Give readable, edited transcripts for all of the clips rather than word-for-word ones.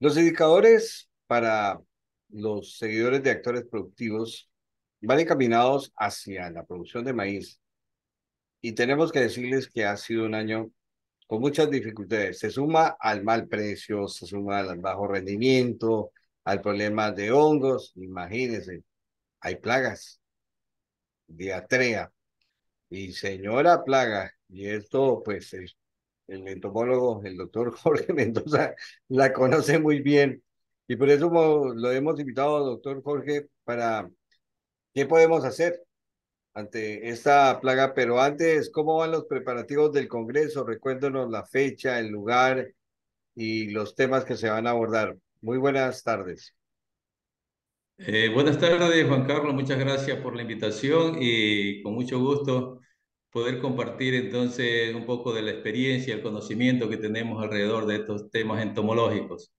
Los indicadores para los seguidores de actores productivos van encaminados hacia la producción de maíz y tenemos que decirles que ha sido un año con muchas dificultades. Se suma al mal precio, se suma al bajo rendimiento, al problema de hongos. Imagínense, hay plagas, diatrea y señora plaga. Y esto, pues, el entomólogo, el doctor Jorge Mendoza, la conoce muy bien. Y por eso lo hemos invitado, doctor Jorge, para qué podemos hacer ante esta plaga. Pero antes, ¿cómo van los preparativos del Congreso? Recuérdenos la fecha, el lugar y los temas que se van a abordar. Muy buenas tardes. Buenas tardes, Juan Carlos. Muchas gracias por la invitación y con mucho gusto poder compartir entonces un poco de la experiencia, el conocimiento que tenemos alrededor de estos temas entomológicos.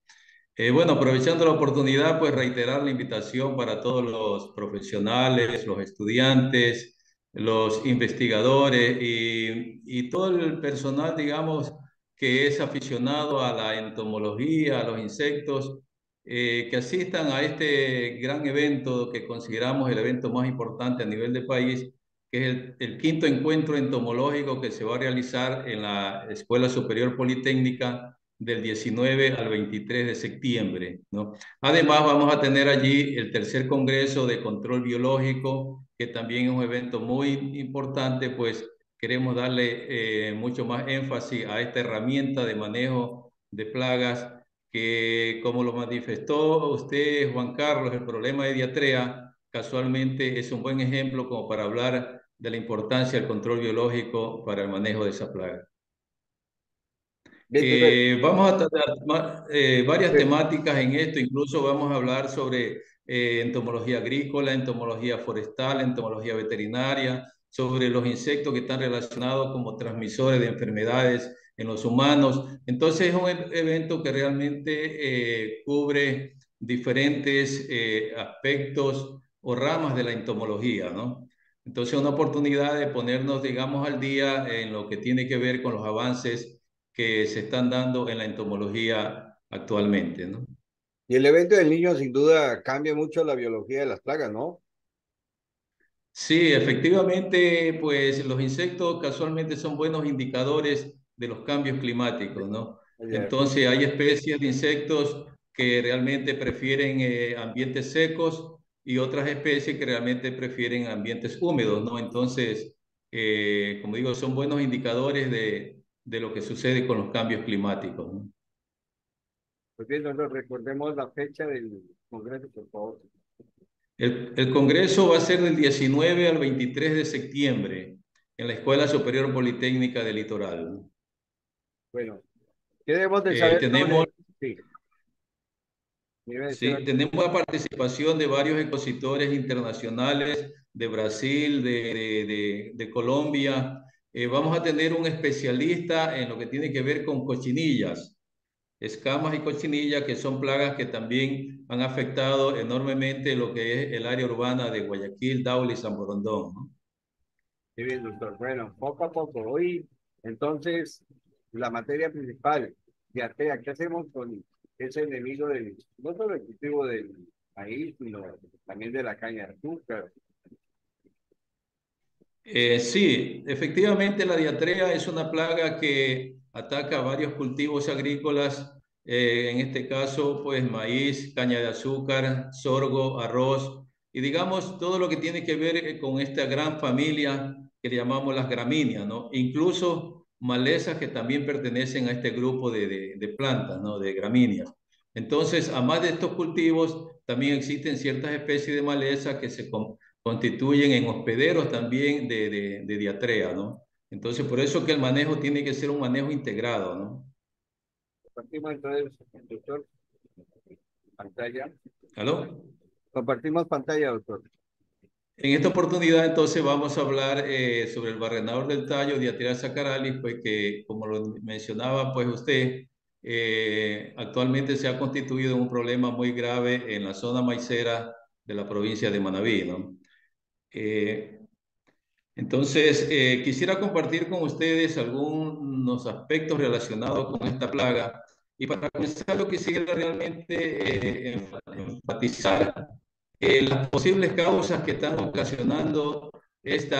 Bueno, aprovechando la oportunidad, pues reiterar la invitación para todos los profesionales, los estudiantes, los investigadores y todo el personal, digamos, que es aficionado a la entomología, a los insectos, que asistan a este gran evento que consideramos el evento más importante a nivel de país, que es el quinto encuentro entomológico que se va a realizar en la Escuela Superior Politécnica del 19 al 23 de septiembre, ¿no? Además, vamos a tener allí el tercer Congreso de Control Biológico, que también es un evento muy importante, pues queremos darle mucho más énfasis a esta herramienta de manejo de plagas que, como lo manifestó usted, Juan Carlos, el problema de diatrea casualmente es un buen ejemplo como para hablar de la importancia del control biológico para el manejo de esa plaga. Bien, entonces, Vamos a tratar varias temáticas en esto, incluso vamos a hablar sobre entomología agrícola, entomología forestal, entomología veterinaria, sobre los insectos que están relacionados como transmisores de enfermedades en los humanos. Entonces es un evento que realmente cubre diferentes aspectos o ramas de la entomología, ¿no? Entonces una oportunidad de ponernos, digamos, al día en lo que tiene que ver con los avances que se están dando en la entomología actualmente, ¿no? y el evento del niño sin duda cambia mucho la biología de las plagas, ¿no? Sí, efectivamente, pues los insectos casualmente son buenos indicadores de los cambios climáticos, ¿no? Oye, Entonces hay especies de insectos que realmente prefieren ambientes secos y otras especies que realmente prefieren ambientes húmedos, ¿no? Entonces, como digo, son buenos indicadores de lo que sucede con los cambios climáticos, ¿no? pues bien, nosotros recordemos la fecha del Congreso, por favor. El Congreso va a ser del 19 al 23 de septiembre en la Escuela Superior Politécnica del Litoral. Bueno, ¿qué debemos de saber Tenemos, sobre? Sí, me iba a decir sí, algo. tenemos la participación de varios expositores internacionales de Brasil, de Colombia. Vamos a tener un especialista en lo que tiene que ver con cochinillas, escamas y cochinillas, que son plagas que también han afectado enormemente lo que es el área urbana de Guayaquil, Daula y San Borondón, ¿no? Qué bien, doctor. Bueno, poco a poco. Hoy, entonces, la materia principal, diarrea, ¿qué hacemos con ese enemigo del, no solo el cultivo del maíz, sino también de la caña de azúcar? Sí, efectivamente la diatrea es una plaga que ataca varios cultivos agrícolas, en este caso pues maíz, caña de azúcar, sorgo, arroz y digamos todo lo que tiene que ver con esta gran familia que le llamamos las gramíneas, ¿no? Incluso malezas que también pertenecen a este grupo de plantas, ¿no? De gramíneas. Entonces, además de estos cultivos, también existen ciertas especies de malezas que constituyen en hospederos también de diatrea, ¿no? Entonces, por eso que el manejo tiene que ser un manejo integrado, ¿no? Compartimos entonces, doctor, pantalla. ¿Aló? Compartimos pantalla, doctor. En esta oportunidad, entonces, vamos a hablar sobre el barrenador del tallo, Diatrea sacaralis, pues que, como lo mencionaba, pues usted, actualmente se ha constituido un problema muy grave en la zona maicera de la provincia de Manabí, ¿no? Eh, entonces, quisiera compartir con ustedes algunos aspectos relacionados con esta plaga. Y para comenzar, yo quisiera realmente enfatizar las posibles causas que están ocasionando este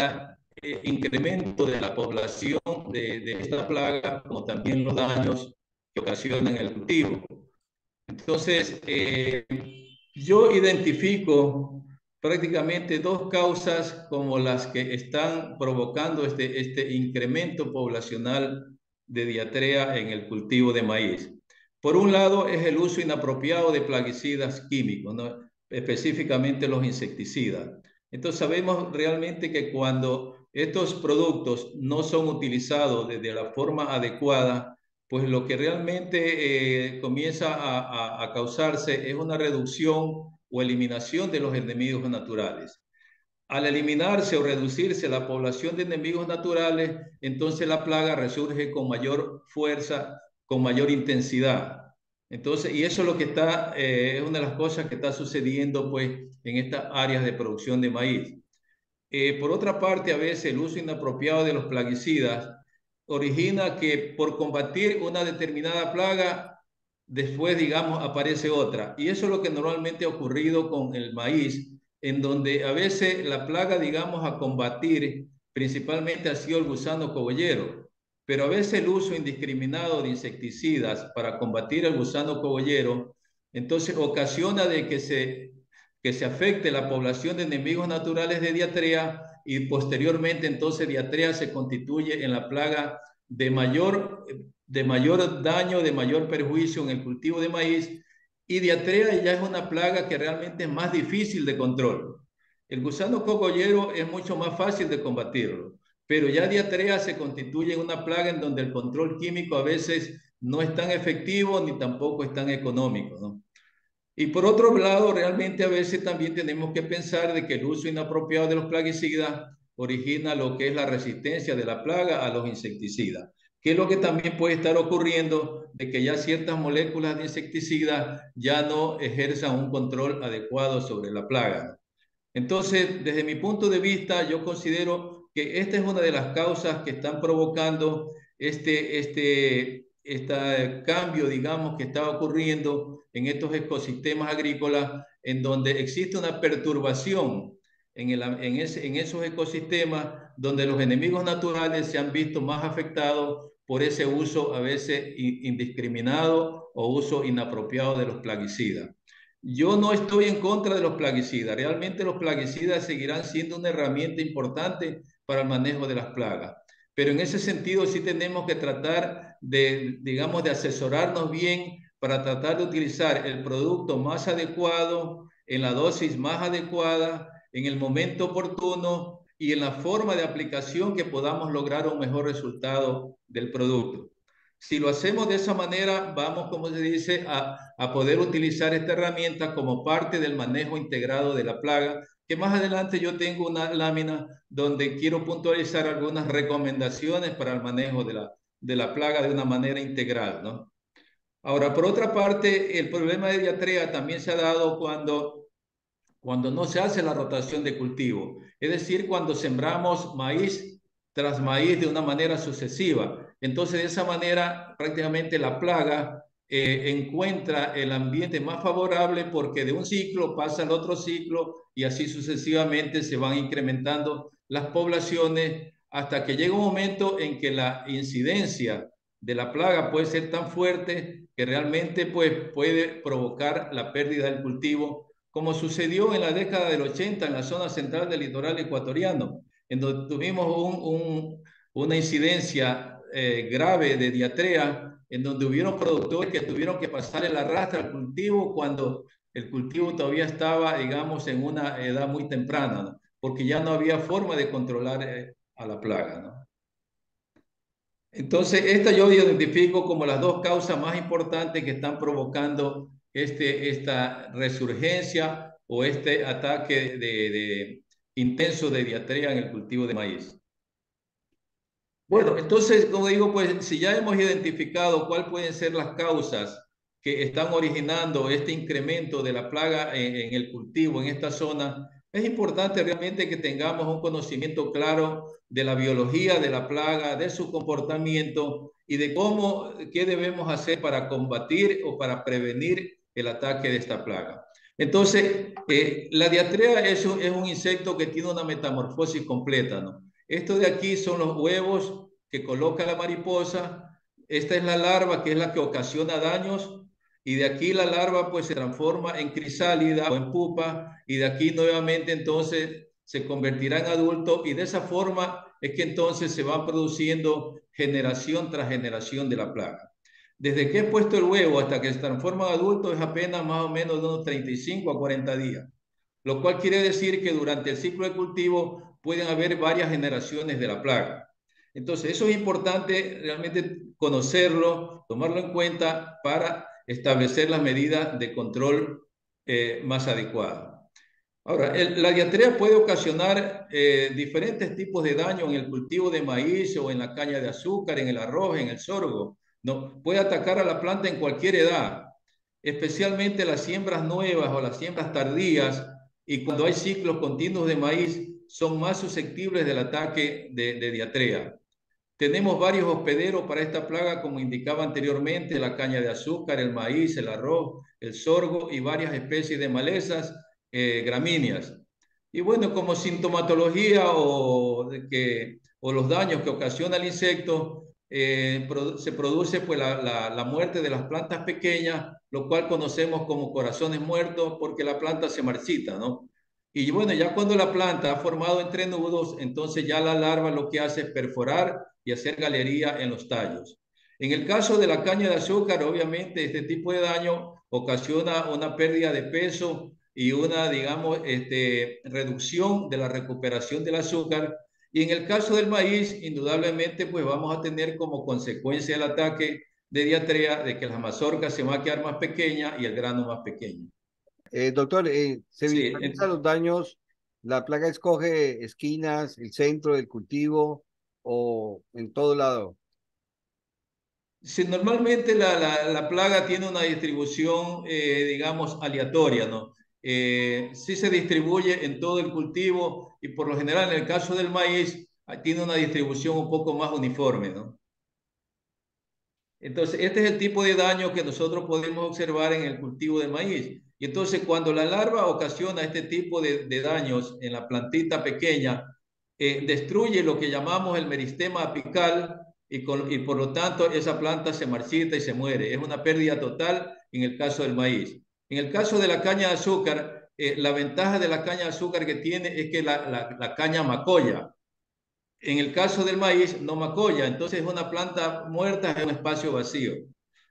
incremento de la población de esta plaga, como también los daños que ocasionan el cultivo. Entonces, yo identifico prácticamente dos causas como las que están provocando este incremento poblacional de diatrea en el cultivo de maíz. Por un lado, es el uso inapropiado de plaguicidas químicos, ¿no? Específicamente los insecticidas. Entonces, sabemos realmente que cuando estos productos no son utilizados de la forma adecuada, pues lo que realmente comienza a causarse es una reducción o eliminación de los enemigos naturales. Al eliminarse o reducirse la población de enemigos naturales, entonces la plaga resurge con mayor fuerza, con mayor intensidad. Entonces, y eso es lo que está, es una de las cosas que está sucediendo pues en estas áreas de producción de maíz. Por otra parte, a veces el uso inapropiado de los plaguicidas origina que por combatir una determinada plaga, después, digamos, aparece otra. Y eso es lo que normalmente ha ocurrido con el maíz, en donde a veces la plaga, digamos, a combatir principalmente ha sido el gusano cogollero, pero a veces el uso indiscriminado de insecticidas para combatir el gusano cogollero, entonces ocasiona de que se afecte la población de enemigos naturales de diatrea y posteriormente entonces diatrea se constituye en la plaga de mayor daño, de mayor perjuicio en el cultivo de maíz, y diatrea ya es una plaga que realmente es más difícil de control. El gusano cogollero es mucho más fácil de combatirlo, pero ya diatrea se constituye en una plaga en donde el control químico a veces no es tan efectivo ni tampoco es tan económico, ¿no? Y por otro lado, realmente a veces también tenemos que pensar de que el uso inapropiado de los plaguicidas origina lo que es la resistencia de la plaga a los insecticidas, que es lo que también puede estar ocurriendo de que ya ciertas moléculas de insecticidas ya no ejerzan un control adecuado sobre la plaga. Entonces, desde mi punto de vista, yo considero que esta es una de las causas que están provocando este cambio, digamos, que está ocurriendo en estos ecosistemas agrícolas, en donde existe una perturbación en esos ecosistemas, donde los enemigos naturales se han visto más afectados por ese uso a veces indiscriminado o uso inapropiado de los plaguicidas. Yo no estoy en contra de los plaguicidas. Realmente los plaguicidas seguirán siendo una herramienta importante para el manejo de las plagas. Pero en ese sentido sí tenemos que tratar de, digamos, de asesorarnos bien para tratar de utilizar el producto más adecuado, en la dosis más adecuada, en el momento oportuno y en la forma de aplicación que podamos lograr un mejor resultado del producto. Si lo hacemos de esa manera, vamos, como se dice, a poder utilizar esta herramienta como parte del manejo integrado de la plaga, que más adelante yo tengo una lámina donde quiero puntualizar algunas recomendaciones para el manejo de la plaga de una manera integral, ¿no? Ahora, por otra parte, el problema de diatrea también se ha dado cuando no se hace la rotación de cultivo, es decir, cuando sembramos maíz tras maíz de una manera sucesiva. Entonces, de esa manera, prácticamente la plaga encuentra el ambiente más favorable porque de un ciclo pasa al otro ciclo y así sucesivamente se van incrementando las poblaciones hasta que llega un momento en que la incidencia de la plaga puede ser tan fuerte que realmente pues, puede provocar la pérdida del cultivo, como sucedió en la década del 80 en la zona central del litoral ecuatoriano, en donde tuvimos una incidencia grave de diatrea, en donde hubieron productores que tuvieron que pasar el arrastre al cultivo cuando el cultivo todavía estaba, digamos, en una edad muy temprana, ¿no? Porque ya no había forma de controlar a la plaga, ¿no? Entonces, esta yo identifico como las dos causas más importantes que están provocando esta resurgencia o este ataque intenso de diarrea en el cultivo de maíz. Bueno, entonces, como digo, pues si ya hemos identificado cuáles pueden ser las causas que están originando este incremento de la plaga en el cultivo en esta zona, es importante realmente que tengamos un conocimiento claro de la biología de la plaga, de su comportamiento y de cómo, qué debemos hacer para combatir o para prevenir el ataque de esta plaga. Entonces, la diatrea es un insecto que tiene una metamorfosis completa, ¿no? Esto de aquí son los huevos que coloca la mariposa. Esta es la larva, que es la que ocasiona daños. Y de aquí la larva pues se transforma en crisálida o en pupa. Y de aquí nuevamente entonces se convertirá en adulto. Y de esa forma es que entonces se va produciendo generación tras generación de la plaga. Desde que he puesto el huevo hasta que se transforma en adulto es apenas más o menos de unos 35 a 40 días, lo cual quiere decir que durante el ciclo de cultivo pueden haber varias generaciones de la plaga. Entonces, eso es importante realmente conocerlo, tomarlo en cuenta para establecer las medidas de control más adecuadas. Ahora, la diarrea puede ocasionar diferentes tipos de daño en el cultivo de maíz o en la caña de azúcar, en el arroz, en el sorgo. No, puede atacar a la planta en cualquier edad, especialmente las siembras nuevas o las siembras tardías, y cuando hay ciclos continuos de maíz, son más susceptibles del ataque de diarrea. Tenemos varios hospederos para esta plaga, como indicaba anteriormente, la caña de azúcar, el maíz, el arroz, el sorgo y varias especies de malezas gramíneas. Y bueno, como sintomatología o los daños que ocasiona el insecto, se produce pues la muerte de las plantas pequeñas, lo cual conocemos como corazones muertos, porque la planta se marchita, ¿no? Y bueno, ya cuando la planta ha formado entrenudos, entonces ya la larva lo que hace es perforar y hacer galería en los tallos. En el caso de la caña de azúcar, obviamente este tipo de daño ocasiona una pérdida de peso y una, digamos, reducción de la recuperación del azúcar. Y en el caso del maíz, indudablemente, pues vamos a tener como consecuencia el ataque de diarrea, de que la mazorca se va a quedar más pequeña y el grano más pequeño. Doctor, ¿se Sí, visualizan los daños? ¿La plaga escoge esquinas, el centro del cultivo o en todo lado? sí, normalmente la plaga tiene una distribución, digamos, aleatoria, ¿no? Sí se distribuye en todo el cultivo y por lo general en el caso del maíz tiene una distribución un poco más uniforme, ¿no? Entonces, este es el tipo de daño que nosotros podemos observar en el cultivo de maíz. Y entonces, cuando la larva ocasiona este tipo de daños en la plantita pequeña, destruye lo que llamamos el meristema apical y por lo tanto esa planta se marchita y se muere. Es una pérdida total en el caso del maíz. En el caso de la caña de azúcar, la ventaja de la caña de azúcar que tiene es que la caña macolla. En el caso del maíz, no macolla, entonces es una planta muerta en un espacio vacío.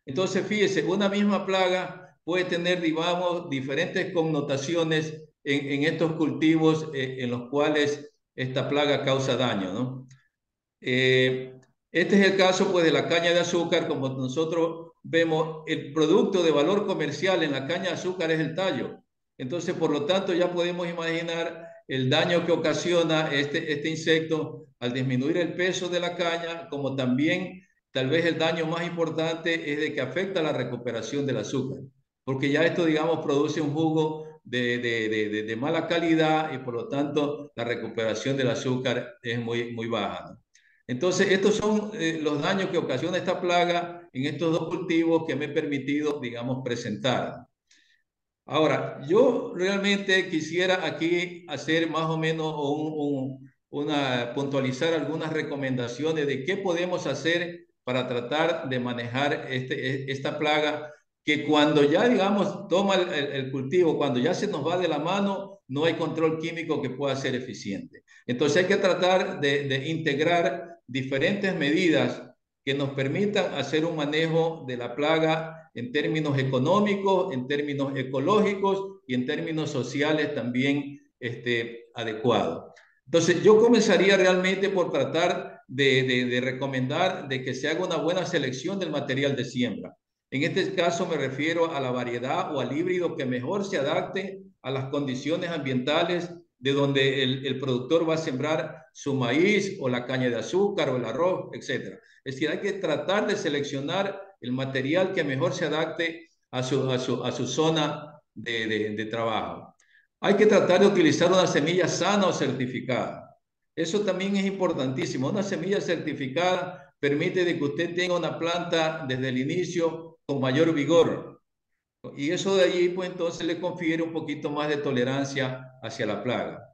Entonces, fíjese, una misma plaga puede tener, digamos, diferentes connotaciones en estos cultivos en los cuales esta plaga causa daño, ¿no? Eh, este es el caso, pues, de la caña de azúcar. Como nosotros vemos, el producto de valor comercial en la caña de azúcar es el tallo. Entonces, por lo tanto, ya podemos imaginar el daño que ocasiona este insecto al disminuir el peso de la caña, como también tal vez el daño más importante es de que afecta la recuperación del azúcar, porque ya esto, digamos, produce un jugo de mala calidad y por lo tanto la recuperación del azúcar es muy baja, ¿no? Entonces, estos son los daños que ocasiona esta plaga en estos dos cultivos que me he permitido, digamos, presentar. Ahora, yo realmente quisiera aquí hacer más o menos puntualizar algunas recomendaciones de qué podemos hacer para tratar de manejar esta plaga que cuando ya, digamos, toma el cultivo, cuando ya se nos va de la mano, no hay control químico que pueda ser eficiente. Entonces hay que tratar de integrar diferentes medidas que nos permitan hacer un manejo de la plaga en términos económicos, en términos ecológicos y en términos sociales también adecuados. Entonces, yo comenzaría realmente por tratar de recomendar de que se haga una buena selección del material de siembra. En este caso me refiero a la variedad o al híbrido que mejor se adapte a las condiciones ambientales de donde el productor va a sembrar su maíz o la caña de azúcar o el arroz, etcétera. Es decir, hay que tratar de seleccionar el material que mejor se adapte a su zona de trabajo. Hay que tratar de utilizar una semilla sana o certificada. Eso también es importantísimo. Una semilla certificada permite de que usted tenga una planta desde el inicio con mayor vigor. Y eso de allí, pues entonces le confiere un poquito más de tolerancia hacia la plaga.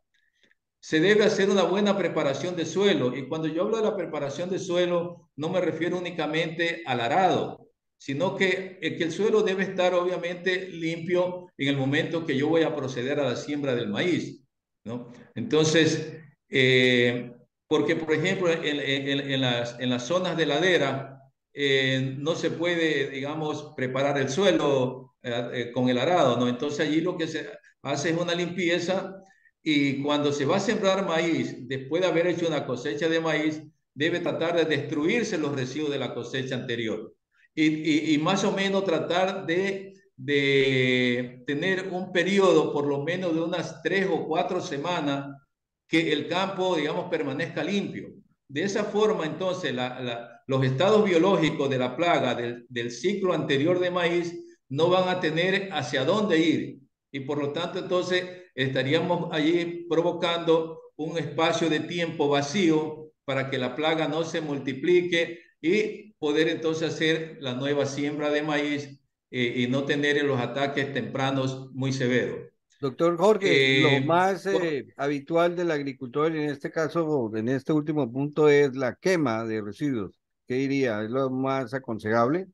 Se debe hacer una buena preparación de suelo. Y cuando yo hablo de la preparación de suelo, no me refiero únicamente al arado, sino que el suelo debe estar obviamente limpio en el momento que yo voy a proceder a la siembra del maíz, ¿no? Entonces, porque por ejemplo, en las zonas de ladera, no se puede, digamos, preparar el suelo con el arado, ¿no? Entonces allí lo que se hace es una limpieza y cuando se va a sembrar maíz, después de haber hecho una cosecha de maíz, debe tratar de destruirse los residuos de la cosecha anterior. Y más o menos tratar de tener un periodo por lo menos de unas 3 o 4 semanas que el campo, digamos, permanezca limpio. De esa forma, entonces, los estados biológicos de la plaga del ciclo anterior de maíz no van a tener hacia dónde ir. Y por lo tanto, entonces, estaríamos allí provocando un espacio de tiempo vacío para que la plaga no se multiplique y poder entonces hacer la nueva siembra de maíz y no tener los ataques tempranos muy severos. Doctor Jorge, lo Eh, más habitual del agricultor en este caso, en este último punto, es la quema de residuos. ¿Qué diría? ¿Es lo más aconsejable?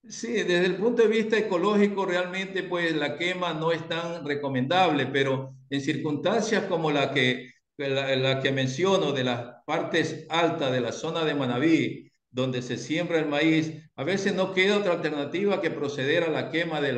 Sí, desde el punto de vista ecológico, realmente pues la quema no es tan recomendable, pero en circunstancias como la que menciono de las partes altas de la zona de Manabí, donde se siembra el maíz, a veces no queda otra alternativa que proceder a la quema de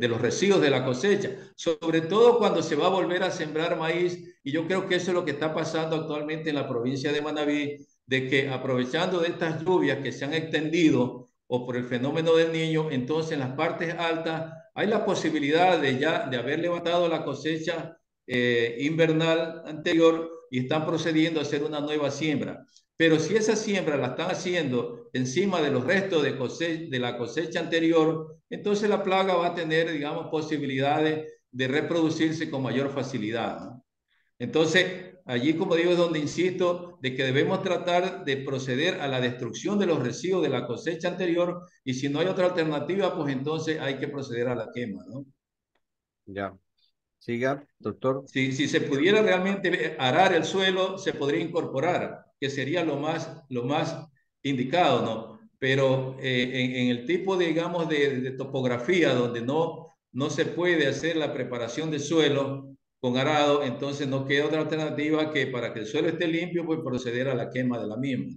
los residuos de la cosecha, sobre todo cuando se va a volver a sembrar maíz, y yo creo que eso es lo que está pasando actualmente en la provincia de Manabí, de que aprovechando de estas lluvias que se han extendido o por el fenómeno del niño, entonces en las partes altas hay la posibilidad de haber levantado la cosecha invernal anterior y están procediendo a hacer una nueva siembra. Pero si esa siembra la están haciendo encima de los restos de la cosecha anterior, entonces la plaga va a tener, digamos, posibilidades de reproducirse con mayor facilidad, ¿no? Entonces, allí, como digo, es donde insisto de que debemos tratar de proceder a la destrucción de los residuos de la cosecha anterior y si no hay otra alternativa, pues entonces hay que proceder a la quema, ¿no? Ya. Siga, doctor. Si se pudiera realmente arar el suelo, se podría incorporar, que sería lo más indicado, ¿no? Pero en el tipo, digamos, de topografía donde no se puede hacer la preparación de suelo con arado, entonces no queda otra alternativa que para que el suelo esté limpio, pues proceder a la quema de la misma.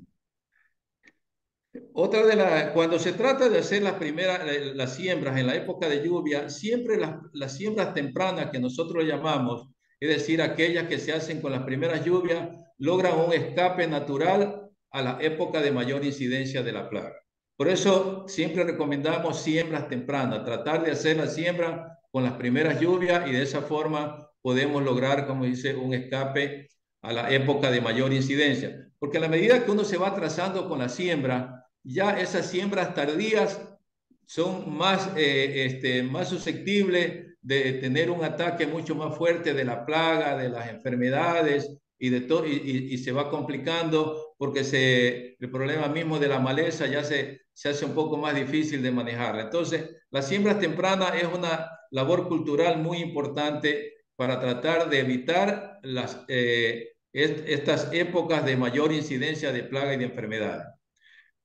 Cuando se trata de hacer las siembras en la época de lluvia, siempre las siembras tempranas que nosotros llamamos, es decir, aquellas que se hacen con las primeras lluvias, logran un escape natural a la época de mayor incidencia de la plaga. Por eso siempre recomendamos siembras tempranas, tratar de hacer la siembra con las primeras lluvias y de esa forma podemos lograr, como dice, un escape a la época de mayor incidencia. Porque a la medida que uno se va atrasando con la siembra, ya esas siembras tardías son más susceptibles de tener un ataque mucho más fuerte de la plaga, de las enfermedades y de todo, y se va complicando porque el problema mismo de la maleza ya se hace un poco más difícil de manejar. Entonces, las siembras tempranas es una labor cultural muy importante para tratar de evitar estas épocas de mayor incidencia de plaga y de enfermedades.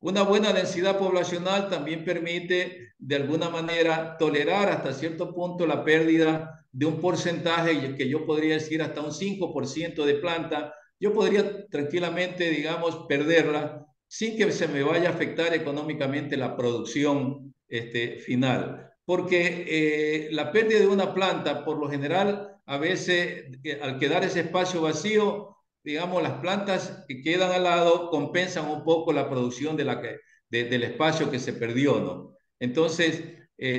Una buena densidad poblacional también permite, de alguna manera, tolerar hasta cierto punto la pérdida de un porcentaje que yo podría decir hasta un 5% de planta. Yo podría tranquilamente, digamos, perderla sin que se me vaya a afectar económicamente la producción final. Porque la pérdida de una planta, por lo general, a veces, al quedar ese espacio vacío, digamos, las plantas que quedan al lado compensan un poco la producción del espacio que se perdió, ¿no? Entonces,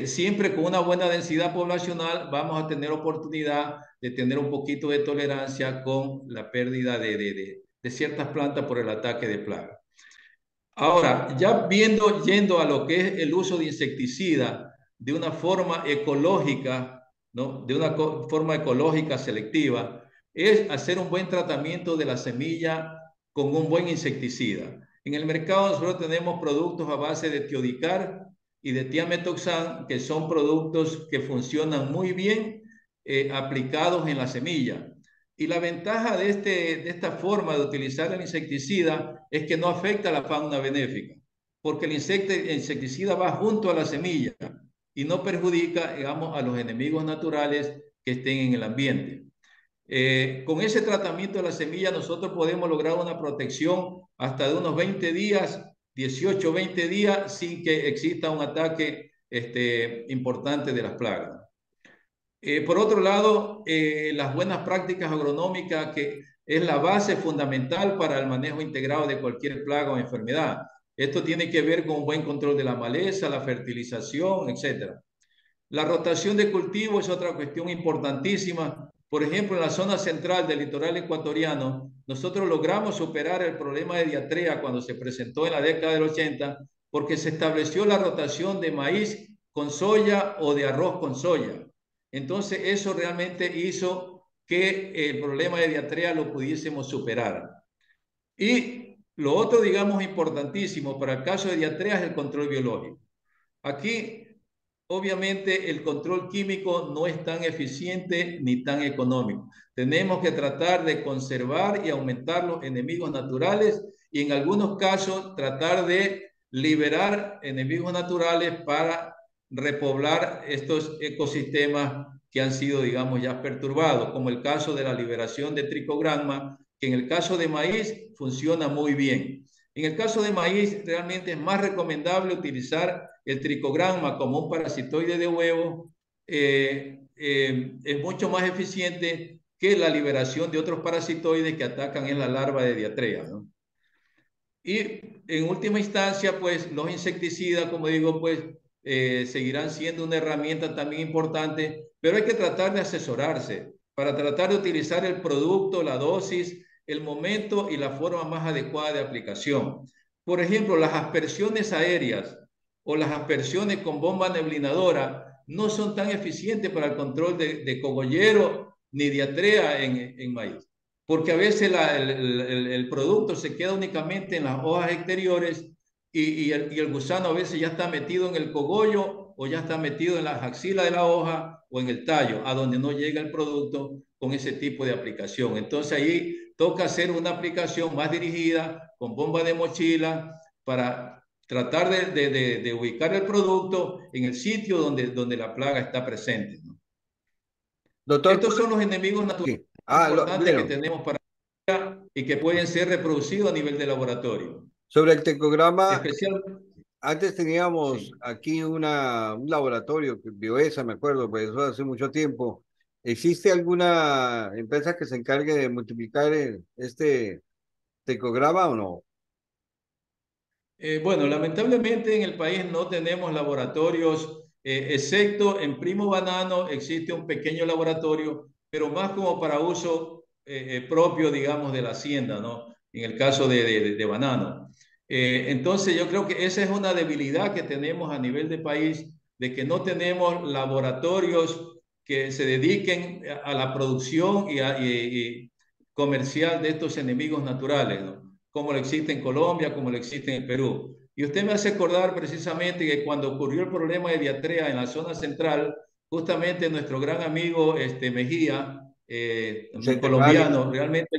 siempre con una buena densidad poblacional vamos a tener oportunidad de tener un poquito de tolerancia con la pérdida de ciertas plantas por el ataque de plaga. Ahora, ya yendo a lo que es el uso de insecticida de una forma ecológica, ¿no? De una forma ecológica selectiva, es hacer un buen tratamiento de la semilla con un buen insecticida. En el mercado nosotros tenemos productos a base de tiodicar y de tiametoxam, que son productos que funcionan muy bien aplicados en la semilla. Y la ventaja de esta forma de utilizar el insecticida es que no afecta a la fauna benéfica, porque el insecticida va junto a la semilla y no perjudica, digamos, a los enemigos naturales que estén en el ambiente. Con ese tratamiento de la semilla nosotros podemos lograr una protección hasta de unos 20 días, 18, 20 días, sin que exista un ataque importante de las plagas. Por otro lado, las buenas prácticas agronómicas, que es la base fundamental para el manejo integrado de cualquier plaga o enfermedad. Esto tiene que ver con un buen control de la maleza, la fertilización, etcétera. La rotación de cultivo es otra cuestión importantísima. Por ejemplo, en la zona central del litoral ecuatoriano, nosotros logramos superar el problema de diatrea cuando se presentó en la década del 80, porque se estableció la rotación de maíz con soya o de arroz con soya. Entonces, eso realmente hizo que el problema de diatrea lo pudiésemos superar. Y lo otro, digamos, importantísimo para el caso de diatrea es el control biológico. Aquí, obviamente, el control químico no es tan eficiente ni tan económico. Tenemos que tratar de conservar y aumentar los enemigos naturales y en algunos casos tratar de liberar enemigos naturales para repoblar estos ecosistemas que han sido, digamos, ya perturbados, como el caso de la liberación de tricograma, que en el caso de maíz funciona muy bien. En el caso de maíz, realmente es más recomendable utilizar el tricograma como un parasitoide de huevo. Es mucho más eficiente que la liberación de otros parasitoides que atacan en la larva de diatrea, ¿no? Y en última instancia, pues los insecticidas, como digo, pues seguirán siendo una herramienta también importante, pero hay que tratar de asesorarse para tratar de utilizar el producto, la dosis, el momento y la forma más adecuada de aplicación. Por ejemplo, las aspersiones aéreas o las aspersiones con bomba neblinadora no son tan eficientes para el control de cogollero ni diatrea en maíz, porque a veces el producto se queda únicamente en las hojas exteriores y el gusano a veces ya está metido en el cogollo o ya está metido en la axila de la hoja o en el tallo, a donde no llega el producto con ese tipo de aplicación. Entonces ahí toca hacer una aplicación más dirigida con bomba de mochila para tratar de ubicar el producto en el sitio donde la plaga está presente, ¿no? Doctor, Estos son los enemigos naturales sí. importantes que Bueno, tenemos para y que pueden ser reproducidos a nivel de laboratorio. sobre el tecograma, Especial, antes teníamos sí. aquí un laboratorio, Bioesa, me acuerdo, pues eso hace mucho tiempo. ¿Existe alguna empresa que se encargue de multiplicar este tecograma o no? Bueno, lamentablemente en el país no tenemos laboratorios, excepto en Primo Banano existe un pequeño laboratorio, pero más como para uso propio, digamos, de la hacienda, ¿no? En el caso de banano. Entonces yo creo que esa es una debilidad que tenemos a nivel de país, de que no tenemos laboratorios que se dediquen a la producción y comercial de estos enemigos naturales, ¿no? Como lo existe en Colombia, como lo existe en el Perú. Y usted me hace acordar precisamente que cuando ocurrió el problema de diatrea en la zona central, justamente nuestro gran amigo Mejía, un Centenario. colombiano, realmente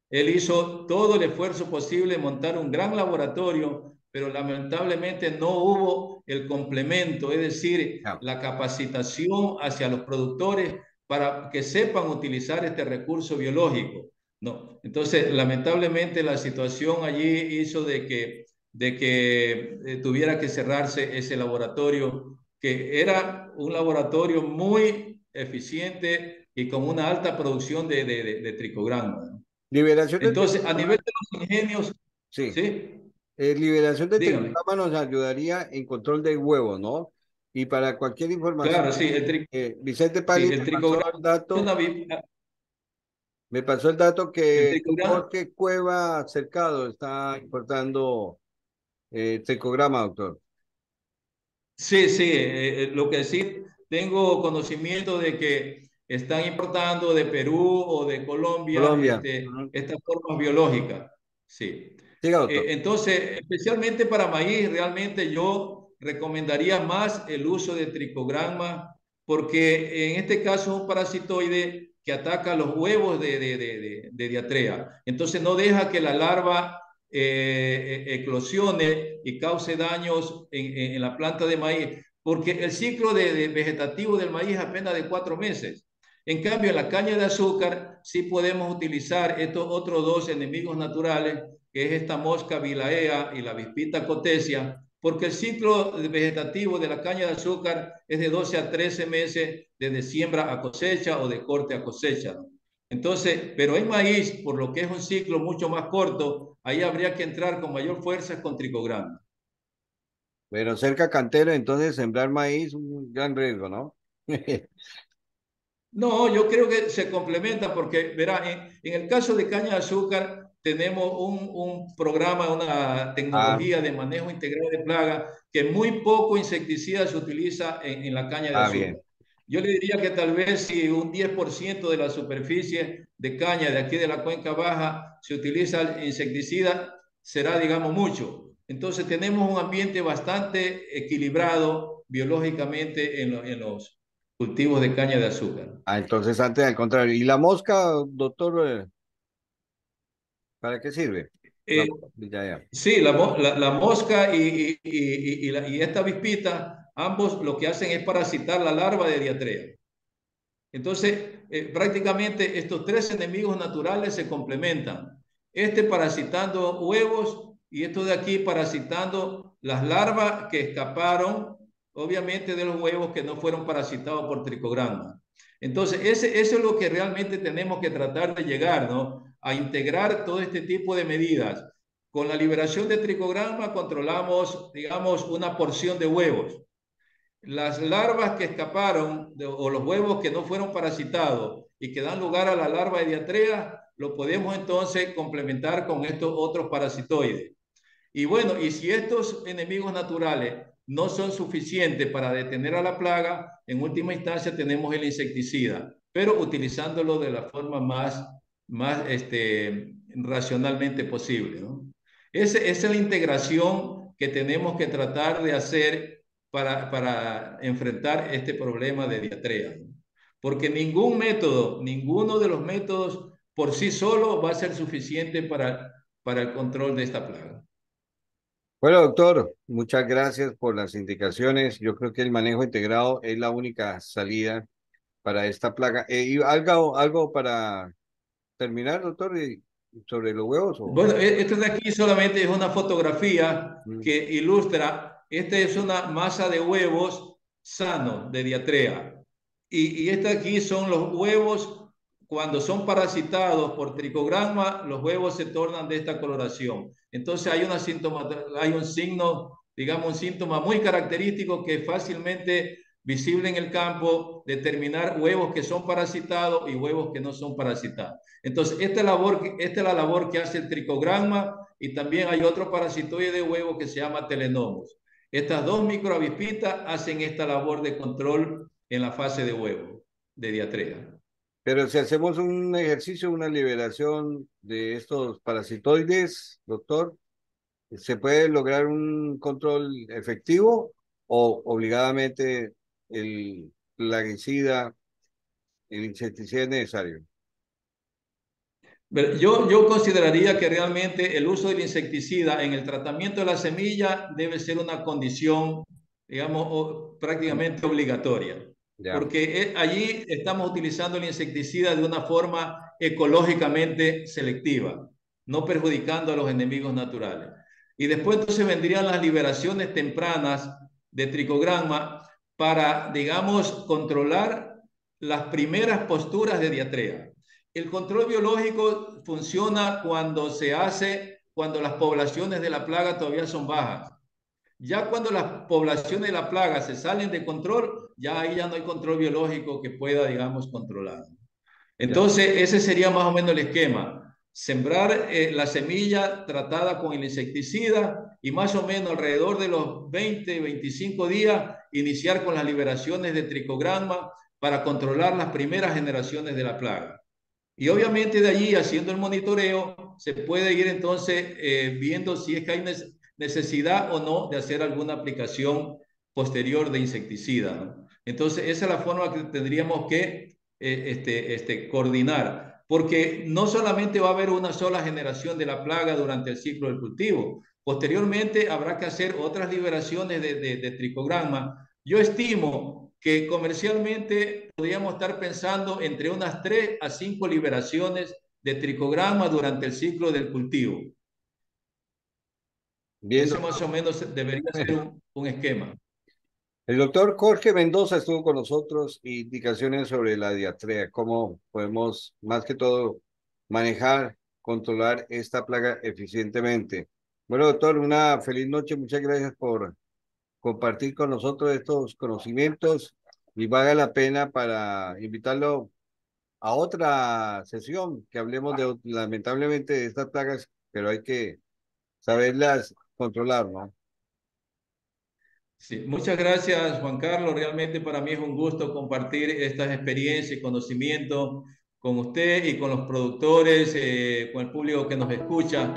él hizo todo el esfuerzo posible de montar un gran laboratorio, pero lamentablemente no hubo el complemento, es decir, Ya. la capacitación hacia los productores para que sepan utilizar este recurso biológico. No, entonces lamentablemente la situación allí hizo de que tuviera que cerrarse ese laboratorio, que era un laboratorio muy eficiente y con una alta producción de tricograma, ¿no? Liberación de Entonces, a nivel tecograma, de los ingenios, sí. ¿sí? Liberación de Dígame. tecograma nos ayudaría en control de huevos, ¿no? Y para cualquier información, Claro, sí, Vicente sí, Pali el tricograma es me pasó el dato el que tricograma. Jorge Cueva Cercado está importando tricograma, doctor. Sí, sí, lo que sí tengo conocimiento de que están importando de Perú o de Colombia Colombia. Ujú. estas formas biológicas. Sí. Siga, doctor. Entonces, especialmente para maíz, realmente yo recomendaría más el uso de tricograma porque en este caso es un parasitoide que ataca los huevos de diatrea. Entonces no deja que la larva eclosione y cause daños en la planta de maíz, porque el ciclo vegetativo del maíz es apenas de 4 meses. En cambio, en la caña de azúcar sí podemos utilizar estos otros dos enemigos naturales, que es esta mosca vilaea y la avispita cotesia, porque el ciclo vegetativo de la caña de azúcar es de 12 a 13 meses desde siembra a cosecha o de corte a cosecha, ¿no? Entonces, pero en maíz, por lo que es un ciclo mucho más corto, ahí habría que entrar con mayor fuerza con tricograma. Pero cerca cantera, entonces sembrar maíz, un gran riesgo, ¿no? No, yo creo que se complementa porque, verá, en el caso de caña de azúcar tenemos un programa, una Ah, tecnología de manejo integral de plaga que muy poco insecticida se utiliza en la caña de azúcar. bien. Yo le diría que tal vez si un 10% de la superficie de caña de aquí de la cuenca baja se utiliza insecticida, será, digamos, mucho. Entonces tenemos un ambiente bastante equilibrado biológicamente en los cultivos de caña de azúcar. Entonces antes al contrario. ¿Y la mosca, doctor, para qué sirve? La, Eh, ya, ya. sí, la mosca y esta avispita, ambos lo que hacen es parasitar la larva de diatrea. Entonces, prácticamente estos tres enemigos naturales se complementan. Este parasitando huevos y esto de aquí parasitando las larvas que escaparon, obviamente, de los huevos que no fueron parasitados por tricograma. Entonces, eso es lo que realmente tenemos que tratar de llegar, ¿no? A integrar todo este tipo de medidas. Con la liberación de tricograma controlamos, digamos, una porción de huevos. Las larvas que escaparon o los huevos que no fueron parasitados y que dan lugar a la larva de diatrea, lo podemos entonces complementar con estos otros parasitoides. Y bueno, y si estos enemigos naturales no son suficientes para detener a la plaga, en última instancia tenemos el insecticida, pero utilizándolo de la forma más racionalmente posible, ¿no? Esa es la integración que tenemos que tratar de hacer para enfrentar este problema de diatrea, ¿no? Porque ningún método, ninguno de los métodos por sí solo va a ser suficiente para el control de esta plaga. Bueno, doctor, muchas gracias por las indicaciones. Yo creo que el manejo integrado es la única salida para esta plaga. ¿Y algo para terminar, doctor, sobre los huevos? Bueno, esto de aquí solamente es una fotografía Mm. que ilustra, esta es una masa de huevos sanos de diatrea. Y esta aquí son los huevos, cuando son parasitados por tricograma, los huevos se tornan de esta coloración. Entonces hay un signo, digamos, un síntoma muy característico que es fácilmente visible en el campo, determinar huevos que son parasitados y huevos que no son parasitados. Entonces, esta es la labor que hace el tricograma y también hay otro parasitoide de huevo que se llama telenomos. Estas dos microavispitas hacen esta labor de control en la fase de huevo, de diatrea. Pero si hacemos un ejercicio, una liberación de estos parasitoides, doctor, ¿se puede lograr un control efectivo o obligadamente el plaguicida, el insecticida es necesario? Yo consideraría que realmente el uso del insecticida en el tratamiento de la semilla debe ser una condición, digamos, prácticamente obligatoria, Ya. porque allí estamos utilizando el insecticida de una forma ecológicamente selectiva, no perjudicando a los enemigos naturales. Y después entonces vendrían las liberaciones tempranas de tricograma para, digamos, controlar las primeras posturas de diatrea. El control biológico funciona cuando se hace, cuando las poblaciones de la plaga todavía son bajas. Ya cuando las poblaciones de la plaga se salen de control, ya ahí ya no hay control biológico que pueda, digamos, controlar. Ya. Entonces, ese sería más o menos el esquema. Sembrar la semilla tratada con el insecticida y más o menos alrededor de los 20, 25 días iniciar con las liberaciones de tricograma para controlar las primeras generaciones de la plaga. Y obviamente de allí, haciendo el monitoreo, se puede ir entonces viendo si es que hay necesidad o no de hacer alguna aplicación posterior de insecticida, ¿no? Entonces, esa es la forma que tendríamos que coordinar, porque no solamente va a haber una sola generación de la plaga durante el ciclo del cultivo, posteriormente habrá que hacer otras liberaciones de tricograma. Yo estimo que comercialmente podríamos estar pensando entre unas 3 a 5 liberaciones de tricograma durante el ciclo del cultivo. Bien, Ese más doctor. o menos debería ser un esquema. El doctor Jorge Mendoza estuvo con nosotros y indicaciones sobre la diarrea, cómo podemos más que todo manejar, controlar esta plaga eficientemente. Bueno, doctor, una feliz noche. Muchas gracias por compartir con nosotros estos conocimientos y vale la pena para invitarlo a otra sesión que hablemos de lamentablemente de estas plagas, pero hay que saberlas controlar, ¿no? Sí, muchas gracias, Juan Carlos. Realmente para mí es un gusto compartir estas experiencias y conocimientos con usted y con los productores, con el público que nos escucha.